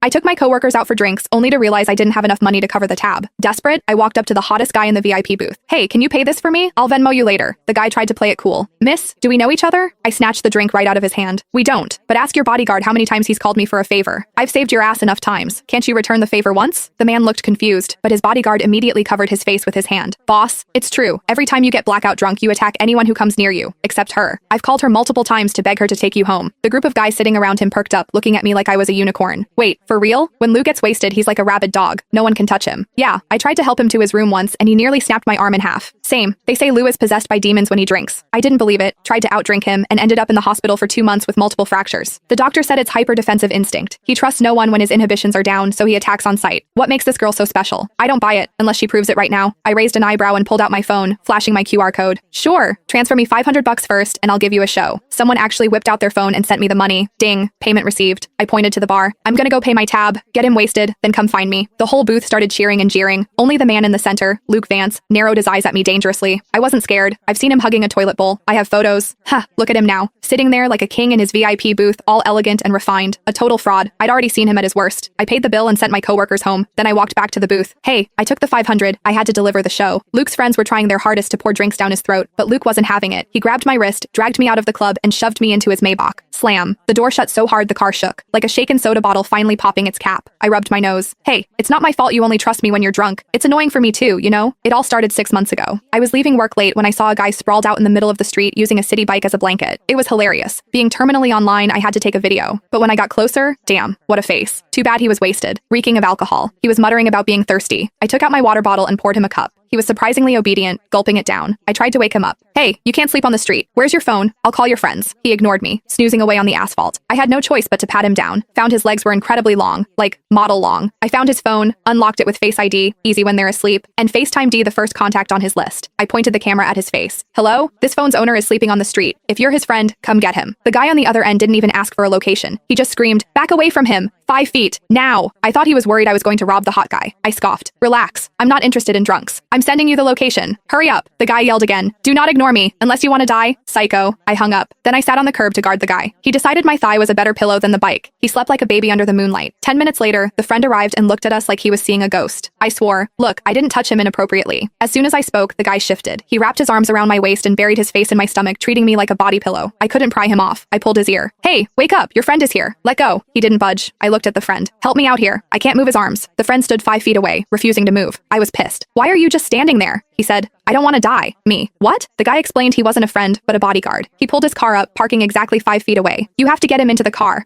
I took my coworkers out for drinks, only to realize I didn't have enough money to cover the tab. Desperate, I walked up to the hottest guy in the VIP booth. Hey, can you pay this for me? I'll Venmo you later. The guy tried to play it cool. Miss, do we know each other? I snatched the drink right out of his hand. We don't, but ask your bodyguard how many times he's called me for a favor. I've saved your ass enough times. Can't you return the favor once? The man looked confused, but his bodyguard immediately covered his face with his hand. Boss, it's true. Every time you get blackout drunk, you attack anyone who comes near you, except her. I've called her multiple times to beg her to take you home. The group of guys sitting around him perked up, looking at me like I was a unicorn. Wait, for real? When Lou gets wasted, he's like a rabid dog. No one can touch him. Yeah, I tried to help him to his room once, and he nearly snapped my arm in half. Same. They say Lou is possessed by demons when he drinks. I didn't believe it, tried to outdrink him, and ended up in the hospital for 2 months with multiple fractures. The doctor said it's hyper-defensive instinct. He trusts no one when his inhibitions are down, so he attacks on sight. What makes this girl so special? I don't buy it, unless she proves it right now. I raised an eyebrow and pulled out my phone, flashing my QR code. Sure, transfer me $500 first, and I'll give you a show. Someone actually whipped out their phone and sent me the money. Ding, payment received. I pointed to the bar. I'm gonna go pay my tab, get him wasted, then come find me. The whole booth started cheering and jeering. Only the man in the center, Luke Vance, narrowed his eyes at me dangerously. I wasn't scared. I've seen him hugging a toilet bowl. I have photos. Look at him now. Sitting there like a king in his VIP booth, all elegant and refined. A total fraud. I'd already seen him at his worst. I paid the bill and sent my coworkers home. Then I walked back to the booth. Hey, I took the 500. I had to deliver the show. Luke's friends were trying their hardest to pour drinks down his throat, but Luke wasn't having it. He grabbed my wrist, dragged me out of the club, and shoved me into his Maybach. Slam. The door shut so hard the car shook, like a shaken soda bottle finally popping its cap. I rubbed my nose. Hey, it's not my fault you only trust me when you're drunk. It's annoying for me too, you know? It all started 6 months ago. I was leaving work late when I saw a guy sprawled out in the middle of the street using a city bike as a blanket. It was hilarious. Being terminally online, I had to take a video. But when I got closer, damn, what a face. Too bad he was wasted, reeking of alcohol. He was muttering about being thirsty. I took out my water bottle and poured him a cup. He was surprisingly obedient, gulping it down. I tried to wake him up. Hey, you can't sleep on the street. Where's your phone? I'll call your friends. He ignored me, snoozing away on the asphalt. I had no choice but to pat him down. Found his legs were incredibly long, like model long. I found his phone, unlocked it with Face ID, easy when they're asleep, and FaceTimed the first contact on his list. I pointed the camera at his face. Hello? This phone's owner is sleeping on the street. If you're his friend, come get him. The guy on the other end didn't even ask for a location. He just screamed, back away from him. 5 feet. Now. I thought he was worried I was going to rob the hot guy. I scoffed. Relax. I'm not interested in drunks. I'm sending you the location. Hurry up. The guy yelled again. Do not ignore me, unless you want to die. Psycho. I hung up. Then I sat on the curb to guard the guy. He decided my thigh was a better pillow than the bike. He slept like a baby under the moonlight. 10 minutes later, the friend arrived and looked at us like he was seeing a ghost. I swore. Look, I didn't touch him inappropriately. As soon as I spoke, the guy shifted. He wrapped his arms around my waist and buried his face in my stomach, treating me like a body pillow. I couldn't pry him off. I pulled his ear. Hey, wake up. Your friend is here. Let go. He didn't budge. I looked at the friend. Help me out here. I can't move his arms. The friend stood 5 feet away, refusing to move. I was pissed. Why are you just standing there? He said. I don't want to die. Me. What? The guy explained he wasn't a friend, but a bodyguard. He pulled his car up, parking exactly 5 feet away. You have to get him into the car.